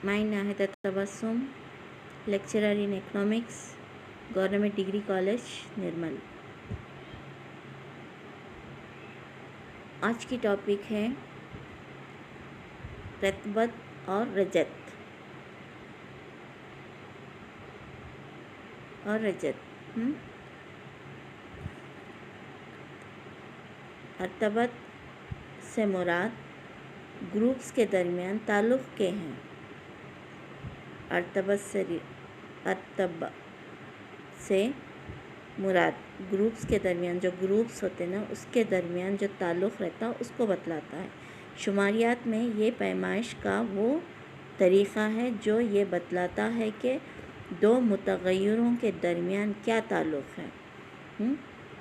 मैं Nahida Tabassum, lecturer in economics, government degree college Nirmal. आज की टॉपिक है रतबत और रजत। रतबत से मुराद ग्रुप्स के दरमियान ताल्लुक़ के हैं। रतबत से मुराद ग्रुप्स के दरमियान, जो ग्रुप्स होते हैं ना, उसके दरमियान जो ताल्लुक़ रहता है उसको बतलाता है। शुमारियात में ये पैमाइश का वो तरीक़ा है जो ये बतलाता है कि दो मुतग़य्यरों के दरमियान क्या ताल्लुक़ है।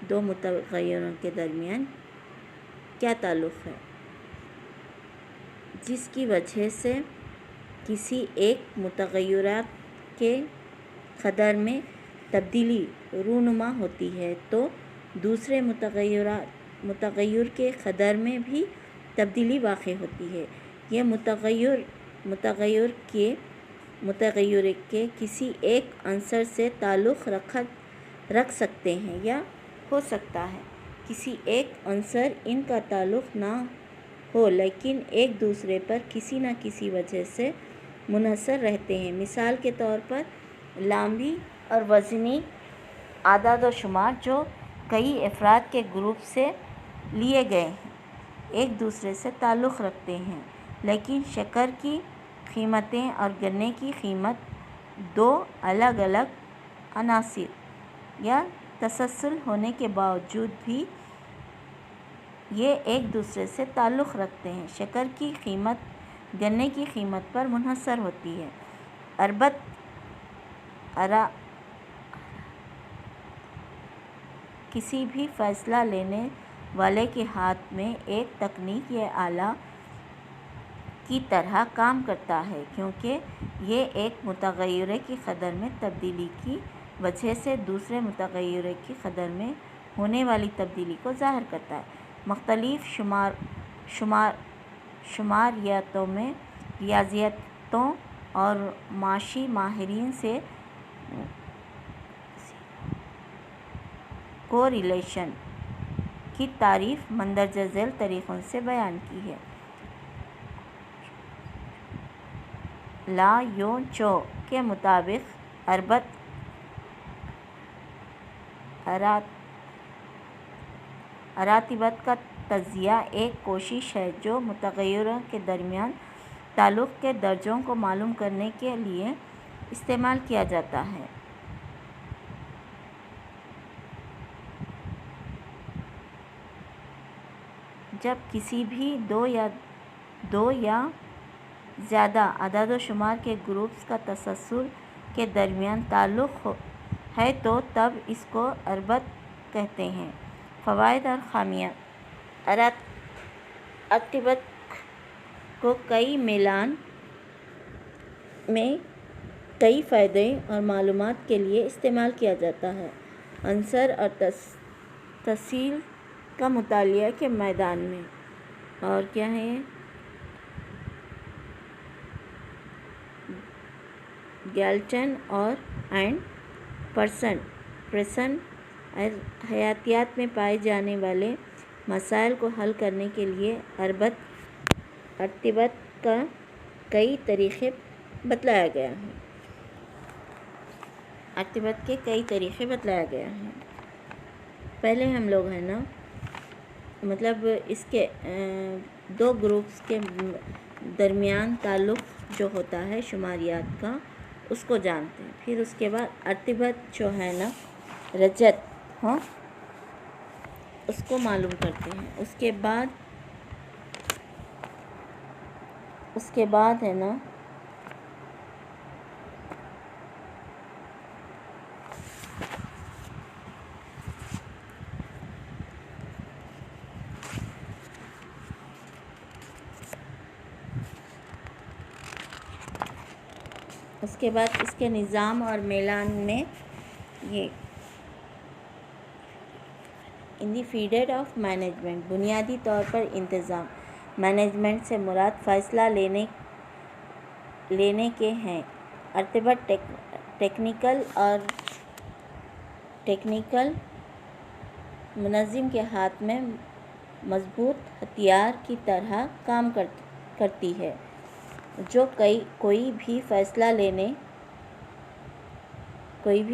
दो मुतग़य्यरों के दरमियान क्या ताल्लुक़ है, जिसकी वजह से किसी एक मुतग़य्यरात के क़दर में तब्दीली रूनुमा होती है तो दूसरे मुतग़य्यर के क़दर में भी तब्दीली वाक़ई होती है। ये मुतग़य्यर के किसी एक अंसर से ताल्लुक़ रख सकते हैं या हो सकता है किसी एक अंसर इनका ताल्लुक़ ना हो, लेकिन एक दूसरे पर किसी न किसी वजह से मुनहसर रहते हैं। मिसाल के तौर पर लांबी और वज़नी आदाद व शुमार जो कई अफराद के ग्रुप से लिए गए हैं, एक दूसरे से ताल्लुक़ रखते हैं, लेकिन शक्कर की कीमतें और गन्ने की कीमत दो अलग अलग अनासिर या तसलसल होने के बावजूद भी ये एक दूसरे से ताल्लुक़ रखते हैं। शक्कर की कीमत गन्ने की कीमत पर मुनहसर होती है। अरबत किसी भी फ़ैसला लेने वाले के हाथ में एक तकनीक या आला की तरह काम करता है, क्योंकि ये एक मुतग़य्यर की क़दर में तब्दीली की वजह से दूसरे मुतग़य्यर की क़दर में होने वाली तब्दीली को ज़ाहिर करता है। मुख्तलिफ़ शुमारियातों में रियाज़ियतों और माशी माहिरीन से कोरिलेशन की तारीफ़ मंदरजा ज़ैल तरीक़ों से बयान की है। ला यो चो के मुताबिक अरातिबत का तज़िया एक कोशिश है जो मुतग़य्यरों के दरमियान ताल्लुक़ के दर्जों को मालूम करने के लिए इस्तेमाल किया जाता है। जब किसी भी दो या ज़्यादा अदद व शुमार के ग्रुप्स का तसलसल के दरमियान ताल्लुक़ है तो तब इसको अरबत कहते हैं। फ़वाइद और ख़ामियाँ। अरातिबत को कई मिलान में कई फ़ायदे और मालूमात के लिए इस्तेमाल किया जाता है। अंसर और तफसील का मुतालिया के मैदान में। और क्या है, गैल्टन और पर्सन हयातियात में पाए जाने वाले मसाइल को हल करने के लिए अरतिबत का कई तरीक़े बतलाया गया है। अरतिबत के कई तरीक़े बतलाया गया है। पहले हम लोग हैं ना, मतलब इसके दो ग्रुप्स के दरमियान ताल्लुक़ जो होता है शुमारियात का, उसको जानते हैं। फिर उसके बाद अरतिबत जो है ना, रजत, हाँ, उसको मालूम करते हैं। उसके बाद है ना, उसके बाद इसके निज़ाम और मेलान में ये इन दी फील्ड ऑफ मैनेजमेंट, बुनियादी तौर पर इंतज़ाम। मैनेजमेंट से मुराद फ़ैसला लेने लेने के हैं। अर्तबत टेक्निकल मुनज़्ज़िम के हाथ में मजबूत हथियार की तरह काम करती है, जो कोई भी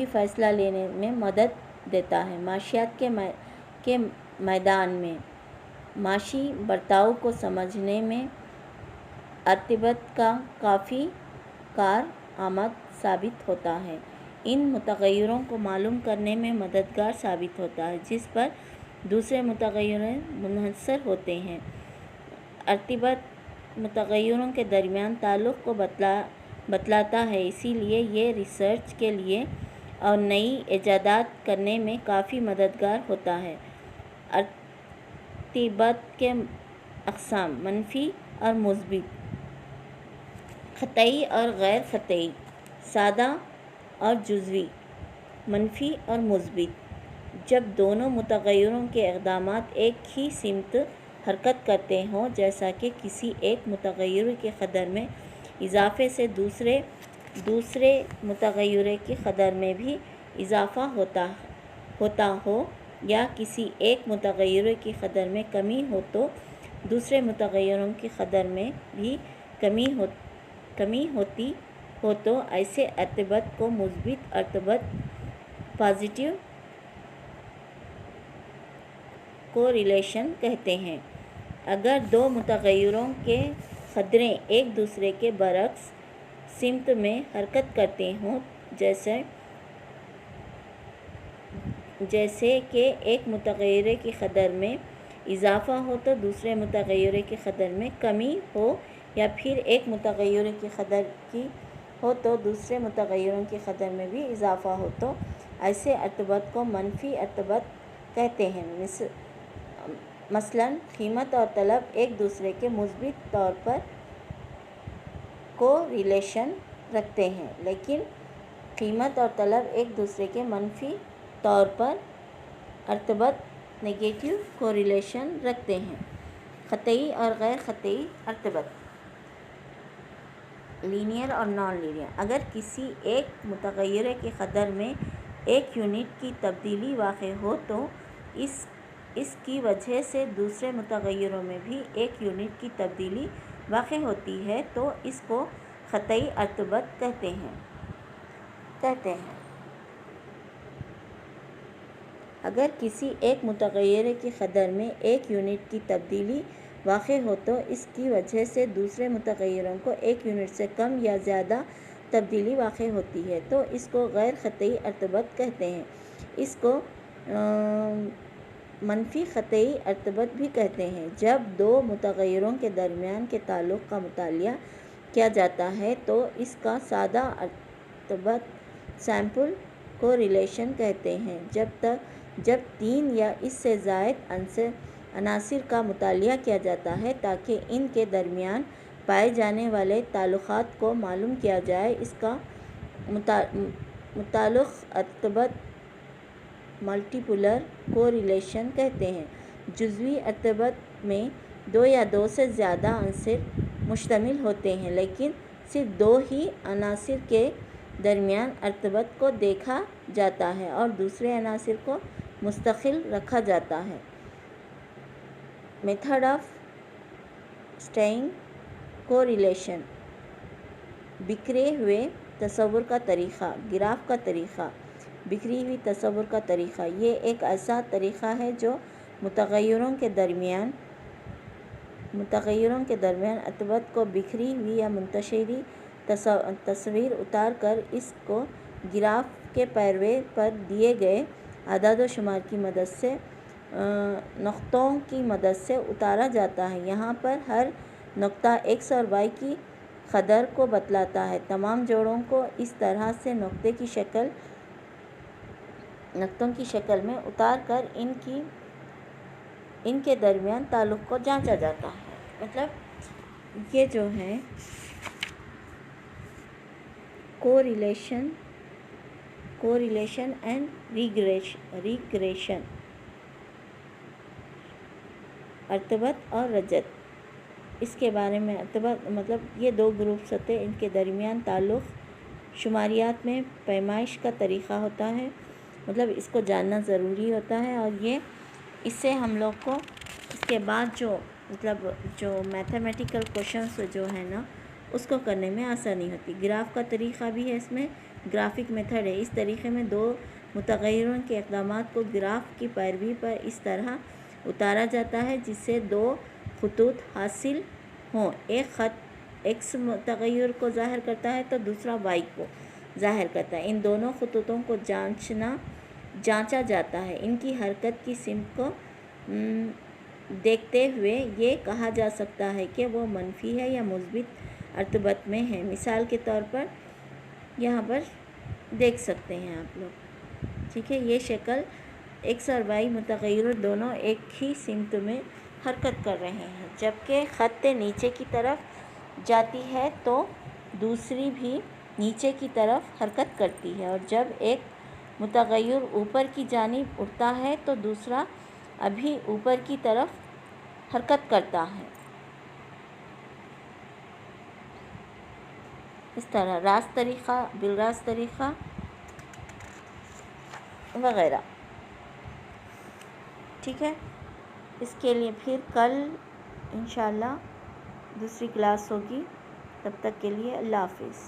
फ़ैसला लेने में मदद देता है। माशियात के मैदान में माशी बर्ताव को समझने में अर्तबत का काफ़ी कारआमद साबित होता है। इन मुतग़य्यरों को मालूम करने में मददगार साबित होता है, जिस पर दूसरे मुतग़य्यर मुनहसर होते हैं। अर्तबत मुतग़य्यरों के दरमियान ताल्लुक़ को बतलाता है, इसीलिए ये रिसर्च के लिए और नई इजादात करने में काफ़ी मददगार होता है। अर्तबत के अक़साम मनफ़ी और मुस्बित, क़तई और गैर क़तई, सादा और जुज़वी, मनफ़ी और मुस्बित। जब दोनों मुतग़य्यरों के इक़दामात एक ही सिमत हरकत करते हों, जैसा कि किसी एक मुतग़य्यर की क़दर में इज़ाफ़े से दूसरे मुतग़य्यर की क़दर में भी इज़ाफ़ा होता हो, या किसी एक मुतग़य्यर की क़दर में कमी हो तो दूसरे मुतग़य्यरों की क़दर में भी कमी होती हो, तो ऐसे अर्तबत को मुस्बित अर्तबत पॉजिटिव कोरिलेशन कहते हैं। अगर दो मुतग़य्यरों के क़दरें एक दूसरे के बरअक्स सिमत में हरकत करते हों, जैसे कि एक मुतग़य्यर की क़दर में इज़ाफ़ा हो तो दूसरे मुतग़य्यर की क़दर में कमी हो, या फिर एक मुतग़य्यर की क़दर की हो तो दूसरे मुतग़य्यरों की क़दर में भी इज़ाफ़ा हो, तो ऐसे अर्तबत को मनफ़ी अर्तबत कहते हैं। मसलन क़ीमत और तलब एक दूसरे के मुस्बित तौर पर कोरिलेशन रखते हैं, लेकिन क़ीमत और तलब एक दूसरे के मनफ़ी तौर पर अर्तबत नेगेटिव कोरिलेशन रखते हैं। क़तई और गैर क़तई अर्तबत, लीनियर और नॉन लीनियर। अगर किसी एक मुतग़य्यर की क़दर में एक यूनिट की तब्दीली वाक़ हो तो इसकी वजह से दूसरे मुतग़य्यरों में भी एक यूनिट की तब्दीली वाक़ होती है, तो इसको क़तई अर्तबत कहते हैं। अगर किसी एक मुतग़य्यर की क़दर में एक यूनिट की तब्दीली वाक़ हो तो इसकी वजह से दूसरे मुतग़य्यरों को एक यूनिट से कम या ज़्यादा तब्दीली वाक़ होती है, तो इसको गैर क़तई अर्तबत कहते हैं। इसको मनफ़ी क़तई अर्तबत भी कहते हैं। जब दो मुतग़य्यरों के दरमियान के ताल्लुक़ का मुतालिया किया जाता है तो इसका सादा अर्तबत सैम्पल कोरिलेशन कहते हैं। जब तीन या इससे ज़ायद अनासिर का मुतालिया किया जाता है ताकि इनके दरमियान पाए जाने वाले ताल्लुक़ात को मालूम किया जाए, इसका मुताल्लुक़ अर्तबत मल्टीपुलर कोरिलेशन कहते हैं। जुज़वी अर्तबत में दो या दो से ज़्यादा अनासिर मुश्तमिल होते हैं, लेकिन सिर्फ दो ही अनासिर के दरमियान अर्तबत को देखा जाता है और दूसरे अनासिर को मुस्तक़िल रखा जाता है। मेथड ऑफ स्टेइंग कोरिलेशन, बिखरे हुए तसव्वुर का तरीक़ा, ग्राफ का तरीक़ा, बिखरी हुई तसव्वुर का तरीक़ा। ये एक ऐसा तरीक़ा है जो मुतग़य्यरों के दरमियान अर्तबत को बिखरी हुई या मुंतशिरी तस्वीर उतार कर इसको ग्राफ के पैरवे पर दिए गए अदाद व शुमार की मदद से नुक़्तों की मदद से उतारा जाता है। यहाँ पर हर नुक़्ता x और y की क़दर को बतलाता है। तमाम जोड़ों को इस तरह से नुक़्तों की शक्ल में उतार कर इनके दरमियान ताल्लुक़ को जांचा जाता है। मतलब ये जो है कोरिलेशन एंड रिग्रेशन, अर्तबत और रजत। اس کے بارے میں مطلب یہ دو گروپس ہوتے ہیں، ان کے درمیان تعلق شماریات میں پیمائش کا طریقہ ہوتا ہے، مطلب اس کو جاننا ضروری ہوتا ہے، اور یہ اس سے ہم لوگ کو اس کے بعد جو میتھمیٹیکل کوشچنس جو ہے نا اس کو کرنے میں آسانی ہوتی۔ گراف کا طریقہ بھی ہے، اس میں گرافک میتھڈ ہے۔ اس طریقے میں دو متغیروں کے اقدامات کو گراف کی پیروی پر اس طرح اتارا جاتا ہے جس سے دو خطوط حاصل ہوں، ایک خط ایکس متغیر کو ظاہر کرتا ہے تو دوسرا وائی کو ظاہر کرتا ہے۔ ان دونوں خطوطوں کو جانچا جاتا ہے، ان کی حرکت کی سمت کو دیکھتے ہوئے یہ کہا جا سکتا ہے کہ وہ منفی ہے یا مثبت ارتباط میں ہے۔ مثال کے طور پر یہاں پر دیکھ سکتے ہیں آپ لوگ، ٹھیک ہے، یہ شکل ایکس اور وائی متغیر دونوں ایک ہی سمت میں حرکت کر رہے ہیں، جبکہ خط نیچے کی طرف جاتی ہے تو دوسری بھی نیچے کی طرف حرکت کرتی ہے، اور جب ایک متغیر اوپر کی جانب اٹھتا ہے تو دوسرا ابھی اوپر کی طرف حرکت کرتا ہے۔ اس طرح راست طریقہ، بالراست طریقہ وغیرہ، ٹھیک ہے۔ اس کے لیے پھر کل انشاءاللہ دوسری کلاس ہوگی، تب تک کے لیے اللہ حافظ۔